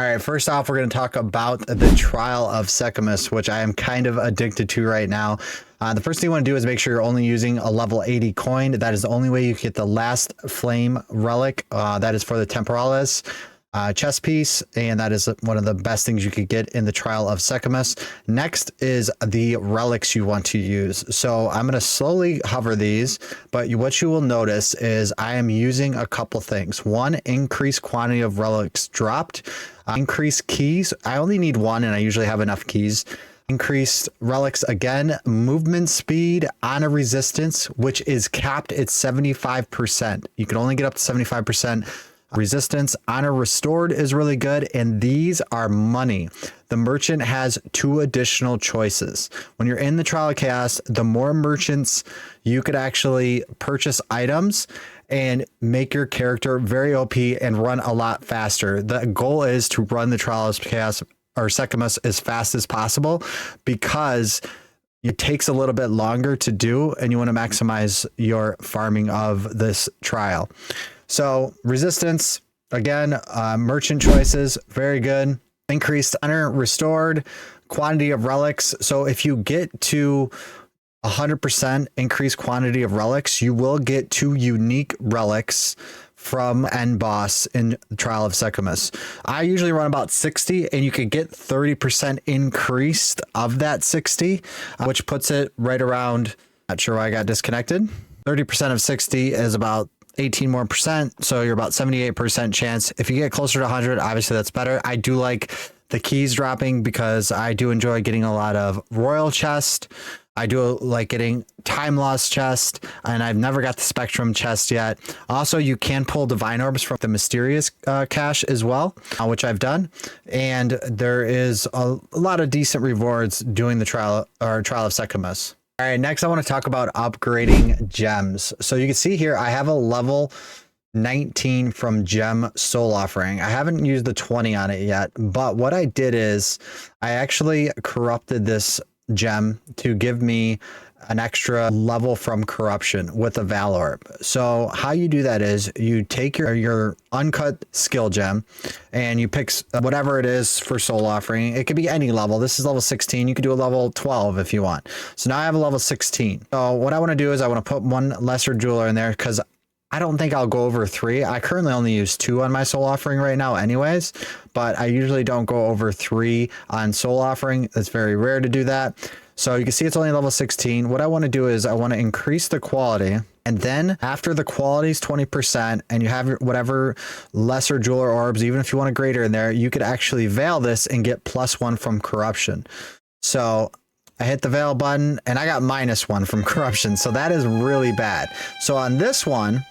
All right, first off, we're going to talk about the Trial of Secamus, which I am kind of addicted to right now. The first thing you want to do is make sure you're only using a level 80 coin. That is the only way you get the last flame relic. That is for the Temporalis chess piece, and that is one of the best things you could get in the Trial of Secamus. Next is the relics you want to use. So I'm going to slowly hover these, but what you will notice is I am using a couple things. One, increased quantity of relics dropped. Increased keys. I only need one, and I usually have enough keys. Increased relics again. Movement speed, honor resistance, which is capped at 75%. You can only get up to 75%. Resistance. Honor restored is really good, and these are money. The merchant has 2 additional choices. When you're in the Trial of Chaos, the more merchants you could actually purchase items and make your character very OP and run a lot faster. The goal is to run the Trial of Chaos or Secamus as fast as possible because it takes a little bit longer to do, and you want to maximize your farming of this trial. So resistance, again, merchant choices, very good. Increased honor restored, quantity of relics. So if you get to 100% increased quantity of relics, you will get 2 unique relics from end boss in the Trial of Secamus. I usually run about 60, and you could get 30% increased of that 60, which puts it right around, not sure why I got disconnected. 30% of 60 is about 18 more percent. So you're about 78% chance. If you get closer to 100, obviously that's better. I do like the keys dropping because I do enjoy getting a lot of royal chest. I do like getting time loss chest, and I've never got the spectrum chest yet. Also, you can pull divine orbs from the mysterious cache as well, which I've done. And there is a lot of decent rewards doing the Trial of Secamus. All right, next I want to talk about upgrading gems. So you can see here, I have a level 19 from Gem Soul Offering. I haven't used the 20 on it yet, but what I did is I actually corrupted this gem to give me an extra level from corruption with a Valor. So how you do that is you take your uncut skill gem and you pick whatever it is for soul offering. It could be any level. This is level 16. You could do a level 12 if you want. So now I have a level 16. So what I want to do is I want to put 1 lesser jeweler in there because I don't think I'll go over 3. I currently only use 2 on my soul offering right now anyways, but I usually don't go over 3 on soul offering. It's very rare to do that. So you can see it's only level 16. What I want to do is I want to increase the quality. And then after the quality is 20% and you have whatever lesser jeweler orbs, even if you want a greater in there, you could actually veil this and get +1 from corruption. So I hit the veil button and I got -1 from corruption. So that is really bad. So on this one,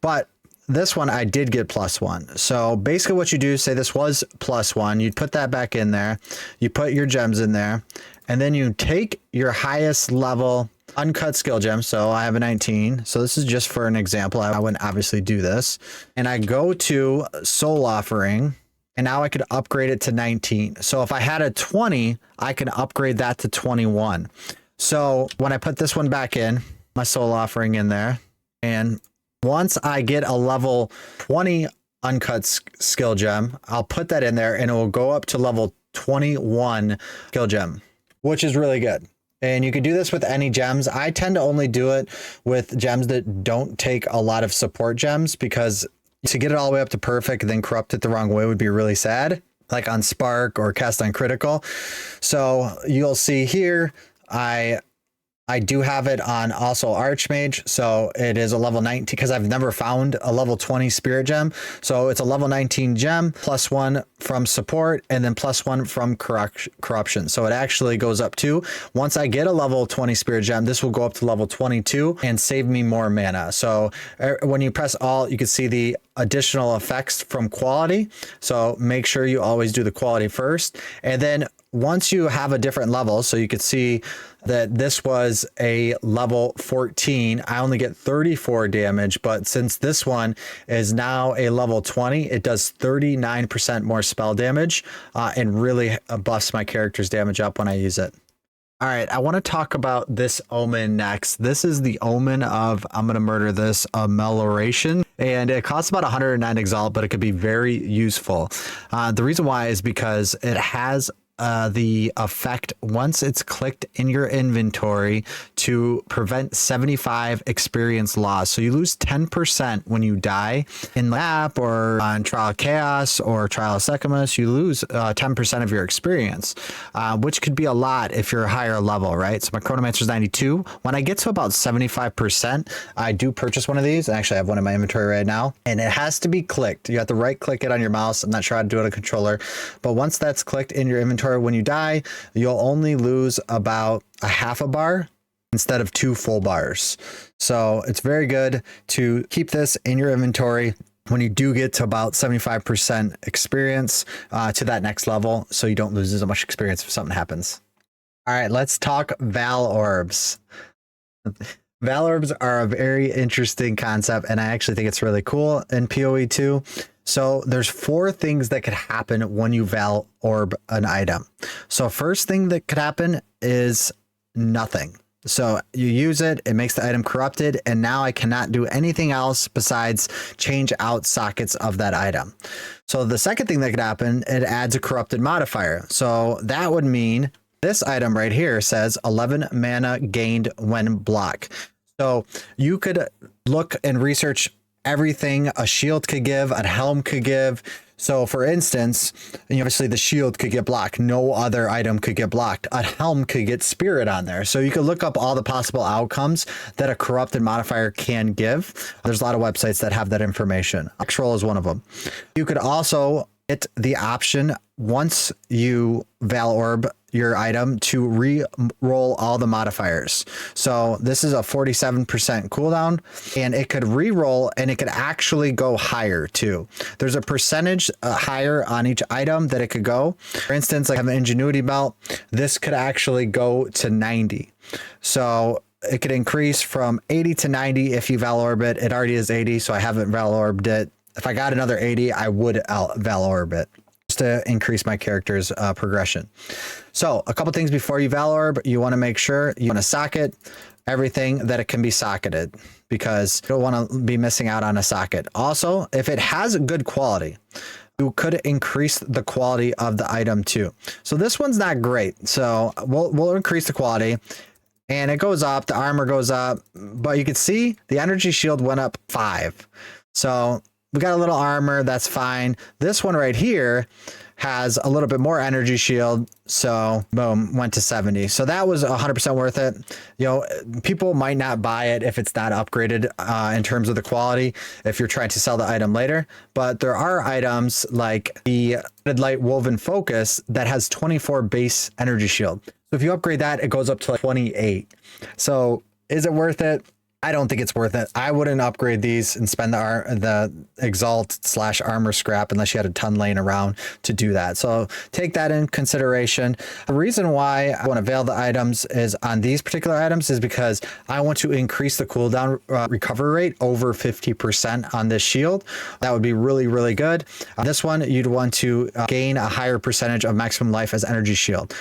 but this one I did get +1. So basically what you do, say this was +1, you'd put that back in there, you put your gems in there, and then you take your highest level uncut skill gem. So I have a 19. So this is just for an example. I wouldn't obviously do this. And I go to soul offering, and now I could upgrade it to 19. So if I had a 20, I can upgrade that to 21. So when I put this one back in, my soul offering in there, and once I get a level 20 uncut skill gem, I'll put that in there and it will go up to level 21 skill gem, which is really good. And you can do this with any gems. I tend to only do it with gems that don't take a lot of support gems because to get it all the way up to perfect and then corrupt it the wrong way would be really sad, like on Spark or Cast on Critical. So you'll see here, I do have it on also Archmage, so it is a level 19 because I've never found a level 20 spirit gem. So it's a level 19 gem, +1 from support, and then +1 from corruption. So it actually goes up to, once I get a level 20 spirit gem, this will go up to level 22 and save me more mana. So when you press Alt, you can see the additional effects from quality. So make sure you always do the quality first. And then once you have a different level, so you could see that this was a level 14, I only get 34 damage, but since this one is now a level 20, it does 39% more spell damage and really buffs my character's damage up when I use it. All right, I want to talk about this omen next. This is the omen of, I'm going to murder this, amelioration, and it costs about 109 exalt, but it could be very useful. The reason why is because it has the effect once it's clicked in your inventory to prevent 75 experience loss. So you lose 10% when you die in the app or on Trial of Chaos or Trial of Secumus. You lose 10% of your experience, which could be a lot if you're a higher level, right? So my Chronomancer is 92. When I get to about 75%, I do purchase one of these. Actually, I have one in my inventory right now, and it has to be clicked. You have to right click it on your mouse. I'm not sure how to do it on a controller, but once that's clicked in your inventory, when you die, you'll only lose about a half a bar instead of 2 full bars. So it's very good to keep this in your inventory when you do get to about 75% experience to that next level, so you don't lose as much experience if something happens. All right, let's talk Val Orbs. Val Orbs are a very interesting concept, and I actually think it's really cool in PoE 2. So there's 4 things that could happen when you Val Orb an item. So first thing that could happen is nothing. So you use it, it makes the item corrupted, and now I cannot do anything else besides change out sockets of that item. So the second thing that could happen, it adds a corrupted modifier. So that would mean this item right here says 11 mana gained when block. So you could look and research everything a shield could give, a helm could give. So for instance, obviously the shield could get blocked. No other item could get blocked. A helm could get spirit on there. So you could look up all the possible outcomes that a corrupted modifier can give. There's a lot of websites that have that information. Exile is one of them. You could also get the option once you Val Orb your item to re-roll all the modifiers. So this is a 47% cooldown, and it could re-roll, and it could actually go higher too. There's a percentage higher on each item that it could go. For instance, like I have an Ingenuity belt. This could actually go to 90. So it could increase from 80 to 90 if you Val Orb it. It already is 80, so I haven't Val Orbed it. If I got another 80, I would Val Orb it just to increase my character's progression. So a couple things before you Val Orb, you want to make sure you want to socket everything that it can be socketed, because you don't want to be missing out on a socket. Also, if it has good quality, you could increase the quality of the item too. So this one's not great. So we'll increase the quality, and it goes up, the armor goes up, but you can see the energy shield went up 5. So we got a little armor, that's fine. This one right here has a little bit more energy shield, so boom, went to 70. So that was 100% worth it. People might not buy it if it's not upgraded in terms of the quality, if you're trying to sell the item later. But there are items like the Light Woven Focus that has 24 base energy shield. So if you upgrade that, it goes up to like 28. So is it worth it? I don't think it's worth it. I wouldn't upgrade these and spend the exalt / armor scrap unless you had a ton laying around to do that. So take that in consideration. The reason why I want to veil the items is on these particular items is because I want to increase the cooldown recovery rate over 50% on this shield. That would be really, really good. This one, you'd want to gain a higher percentage of maximum life as energy shield.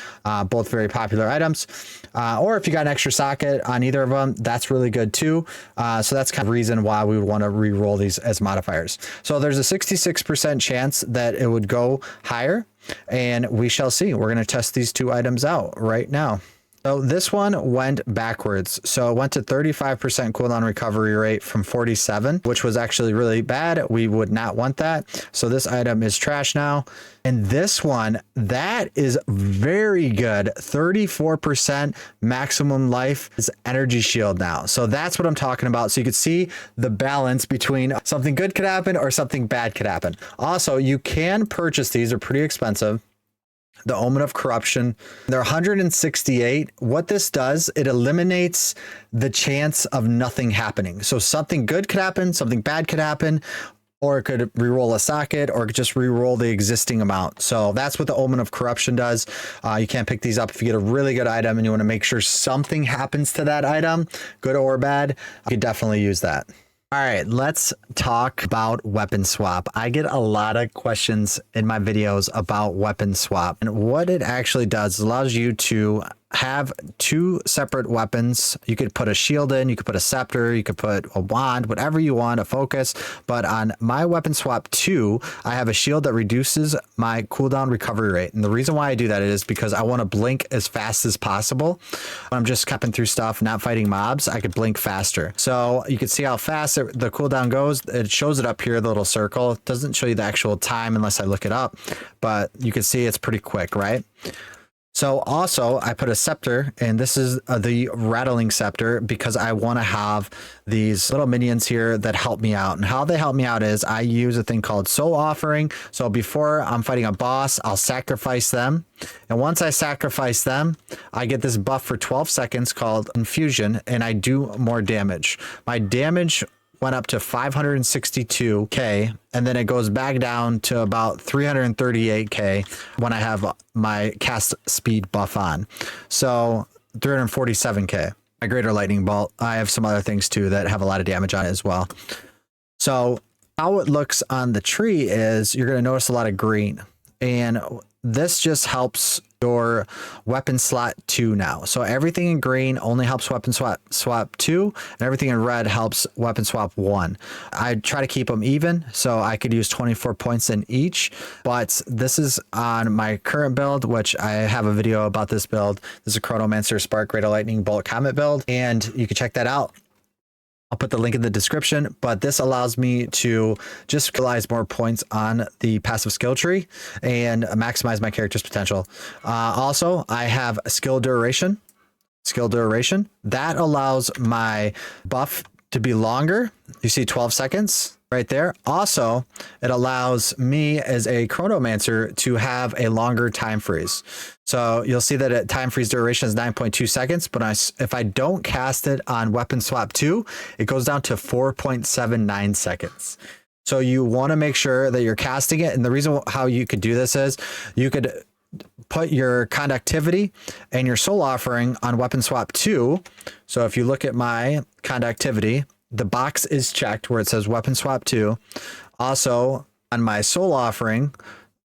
Both very popular items. Or if you got an extra socket on either of them, that's really good too. So that's kind of reason why we would want to re-roll these as modifiers. So there's a 66% chance that it would go higher, and we shall see. We're going to test these 2 items out right now. So this one went backwards. So it went to 35% cooldown recovery rate from 47, which was actually really bad. We would not want that. So this item is trash now. And this one, that is very good. 34% maximum life is energy shield now. So that's what I'm talking about. So you can see the balance between something good could happen or something bad could happen. Also, you can purchase these. They're pretty expensive. The Omen of Corruption. They're 168. What this does, it eliminates the chance of nothing happening. So something good could happen, something bad could happen, or it could reroll a socket, or just reroll the existing amount. So that's what the Omen of Corruption does. You can't pick these up if you get a really good item and you want to make sure something happens to that item, good or bad. You could definitely use that. All right, let's talk about weapon swap. I get a lot of questions in my videos about weapon swap, and what it actually does allows you to have two separate weapons. You could put a shield in, you could put a scepter, you could put a wand, whatever you want, a focus. But on my weapon swap 2, I have a shield that reduces my cooldown recovery rate. And the reason why I do that is because I want to blink as fast as possible. When I'm just capping through stuff, not fighting mobs, I could blink faster. So you can see how fast the cooldown goes. It shows it up here, the little circle. It doesn't show you the actual time unless I look it up, but you can see it's pretty quick, right? So also I put a scepter, and this is the rattling scepter because I want to have these little minions here that help me out. And how they help me out is I use a thing called soul offering. So before I'm fighting a boss, I'll sacrifice them. And once I sacrifice them, I get this buff for 12 seconds called infusion, and I do more damage. My damage went up to 562k, and then it goes back down to about 338k when I have my cast speed buff on. So 347k. My greater lightning bolt, I have some other things too that have a lot of damage on it as well. So how it looks on the tree is you're going to notice a lot of green, and this just helps your weapon slot 2 now. So everything in green only helps weapon swap 2, and everything in red helps weapon swap 1. I try to keep them even, so I could use 24 points in each, but this is on my current build, which I have a video about this build. This is a Chronomancer Spark Greater Lightning Bolt Comet build, and you can check that out. I'll put the link in the description, but this allows me to just realize more points on the passive skill tree and maximize my character's potential. Also, I have skill duration. That allows my buff to be longer. You see 12 seconds right there. Also, it allows me as a Chronomancer to have a longer time freeze. So you'll see that time freeze duration is 9.2 seconds, but if I don't cast it on weapon swap 2, it goes down to 4.79 seconds. So you want to make sure that you're casting it. And the reason how you could do this is you could put your conductivity and your soul offering on weapon swap 2. So if you look at my conductivity, the box is checked where it says weapon swap 2. Also on my soul offering,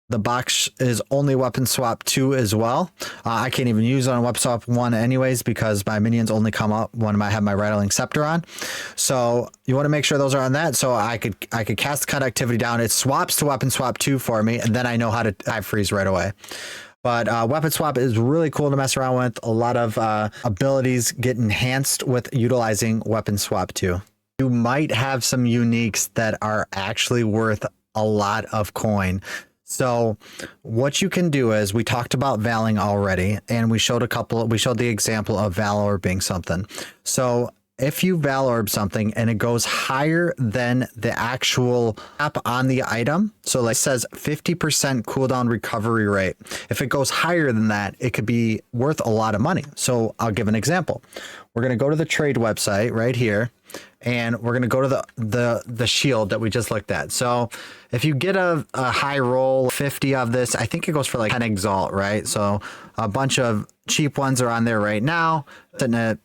the box is only weapon swap 2 as well. I can't even use it on weapon swap 1 anyways because my minions only come up when I have my rattling scepter on. So you want to make sure those are on that. So I could cast conductivity down. It swaps to weapon swap 2 for me, and then I know how to time freeze right away. But weapon swap is really cool to mess around with. A lot of abilities get enhanced with utilizing weapon swap 2. You might have some uniques that are actually worth a lot of coin. So what you can do is, we talked about Valing already, and we showed the example of Valor being something. So if you Valorb something and it goes higher than the actual cap on the item, so like it says 50% cooldown recovery rate. If it goes higher than that, it could be worth a lot of money. So I'll give an example. We're going to go to the trade website right here, and we're going to go to the shield that we just looked at. So if you get a high roll, 50 of this, I think it goes for like 10 Exalt, right? So a bunch of cheap ones are on there right now, sitting at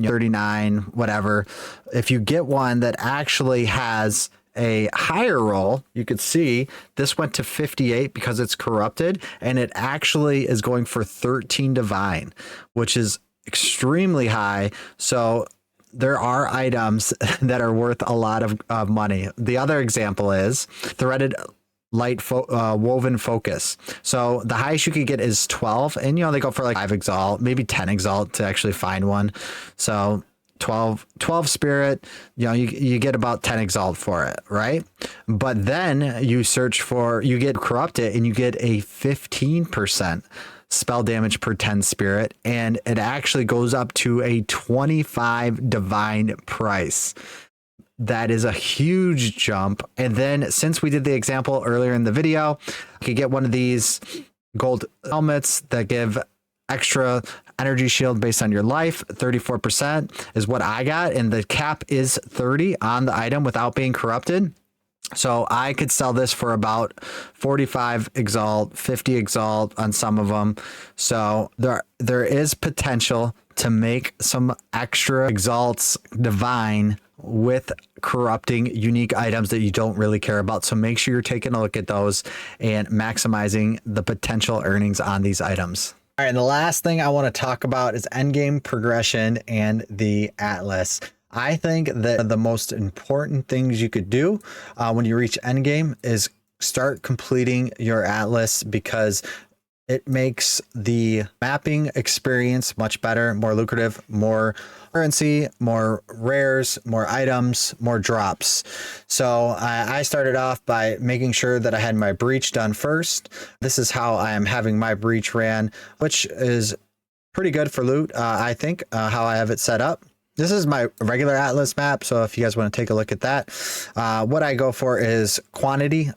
39, whatever. If you get one that actually has a higher roll, you could see this went to 58 because it's corrupted, and it actually is going for 13 divine, which is extremely high. So there are items that are worth a lot of money. The other example is threaded light woven focus. So the highest you could get is 12, and they go for like 5 Exalt, maybe 10 Exalt to actually find one. So 12 spirit, you get about 10 Exalt for it, right? But then you get corrupted, and you get a 15% spell damage per 10 spirit, and it actually goes up to a 25 divine price. That is a huge jump. And then since we did the example earlier in the video, you could get one of these gold helmets that give extra energy shield based on your life. 34% is what I got, and the cap is 30 on the item without being corrupted. So I could sell this for about 45 Exalt, 50 Exalt on some of them. So there is potential to make some extra Exalts divine with corrupting unique items that you don't really care about. So make sure you're taking a look at those and maximizing the potential earnings on these items. All right, and the last thing I want to talk about is endgame progression and the Atlas. I think that the most important things you could do when you reach endgame is start completing your Atlas, because it makes the mapping experience much better, more lucrative, more currency, more rares, more items, more drops. So I started off by making sure that I had my breach done first. This is how I am having my breach ran, which is pretty good for loot, I think, how I have it set up. This is my regular Atlas map, so if you guys want to take a look at that, what I go for is quantity,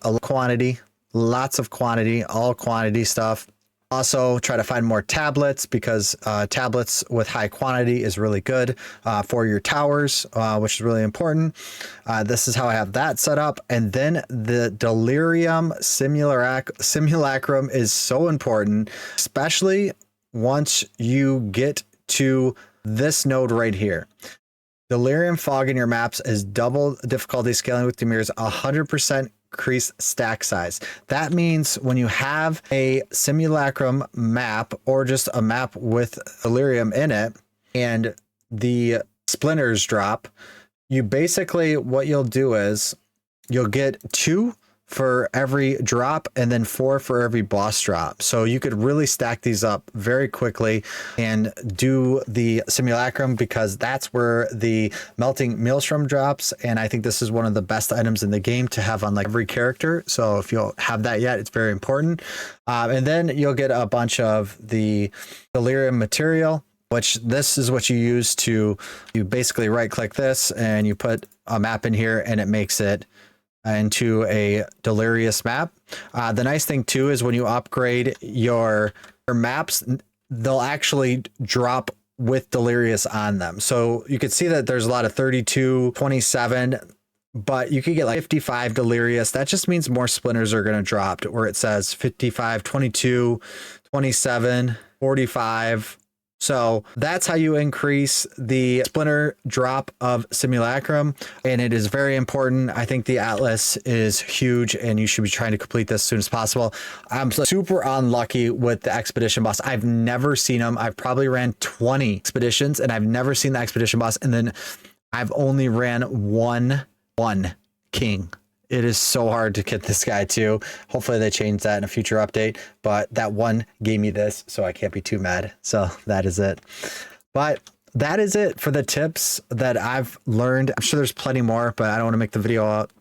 lots of quantity, all quantity stuff. Also try to find more tablets, because tablets with high quantity is really good for your towers, which is really important. This is how I have that set up. And then the Delirium Simulacrum is so important, especially once you get to this node right here. Delirium Fog in your maps is double difficulty scaling with Demir's 100% increase stack size. That means when you have a simulacrum map, or just a map with Delirium in it, and the splinters drop, you basically, what you'll do is you'll get 2 for every drop, and then 4 for every boss drop. So you could really stack these up very quickly and do the simulacrum, because that's where the melting maelstrom drops. And I think this is one of the best items in the game to have on like every character. So if you don't have that yet, it's very important. And then you'll get a bunch of the delirium material, which this is what you use to, you basically right click this and you put a map in here, and it makes it into a delirious map. The nice thing too is when you upgrade your maps, they'll actually drop with delirious on them. So you can see that there's a lot of 32, 27, but you could get like 55 delirious. That just means more splinters are going to drop, where it says 55, 22, 27, 45. So that's how you increase the splinter drop of simulacrum, and it is very important. I think the Atlas is huge, and you should be trying to complete this as soon as possible. I'm super unlucky with the expedition boss. I've never seen him. I've probably ran 20 expeditions, and I've never seen the expedition boss, and then I've only ran one king. It is so hard to get this guy too. Hopefully they change that in a future update, but that one gave me this, so I can't be too mad. So that is it. But that is it for the tips that I've learned. I'm sure there's plenty more, but I don't want to make the video out,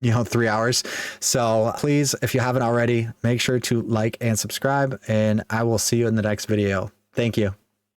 3 hours. So please, if you haven't already, make sure to like and subscribe, and I will see you in the next video. Thank you.